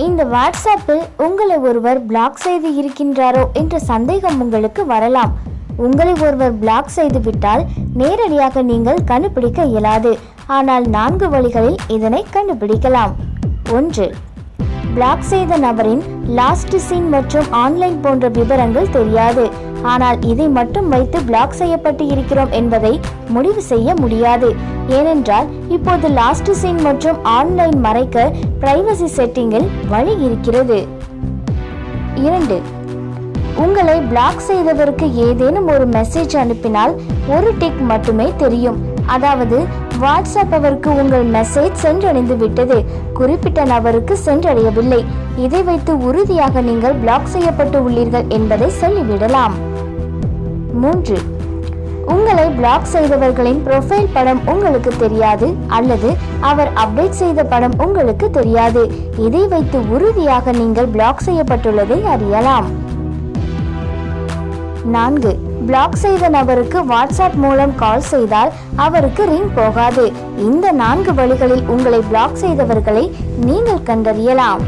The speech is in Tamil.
இந்த வாட்ஸ்அப்பில் உங்களை ஒருவர் பிளாக் செய்து இருக்கின்றாரோ என்ற சந்தேகம் உங்களுக்கு வரலாம். உங்களை ஒருவர் பிளாக் செய்து விட்டால் நேரடியாக நீங்கள் கண்டுபிடிக்க இயலாது. ஆனால் 4 வழிகளில் இதனை கண்டுபிடிக்கலாம். 1. பிளாக் செய்த நபரின் லாஸ்ட் சீன் மற்றும் ஆன்லைன் போன்ற விவரங்கள் தெரியாது. ஆனால் இதை மட்டும் வைத்து பிளாக் செய்யப்பட்டு இருக்கிறோம் என்பதை முடிவு செய்ய முடியாது. ஏனென்றால் இப்போது லாஸ்ட் சீன் மற்றும் ஆன்லைன் மறைக்க பிரைவசி செட்டிங்கில் வழி இருக்கிறது. 2. உங்களை பிளாக் செய்தவருக்கு ஏதேனும் ஒரு மெசேஜ் அனுப்பினால் ஒரு டிக் மட்டுமே தெரியும். அதாவது வாட்ஸ்அப் அவருக்கு உங்கள் மெசேஜ் சென்றடைந்து விட்டது, குறிப்பிட்ட நபருக்கு சென்றடையவில்லை. இதை வைத்து உறுதியாக நீங்கள் பிளாக் செய்யப்பட்டு உள்ளீர்கள் என்பதை சொல்லிவிடலாம். 3. உங்களை பிளாக் செய்தவர்களின் ப்ரொஃபைல் படம் உங்களுக்கு தெரியாது அல்லது அவர் அப்டேட் செய்த படம் உங்களுக்கு தெரியாது. இதை வைத்து உறுதியாக நீங்கள் பிளாக் செய்யப்பட்டுள்ளதை அறியலாம். 4. பிளாக் செய்த நபருக்கு வாட்ஸ்அப் மூலம் கால் செய்தால் அவருக்கு ரிங் போகாது. இந்த 4 வழிகளில் உங்களை பிளாக் செய்தவர்களை நீங்கள் கண்டறியலாம்.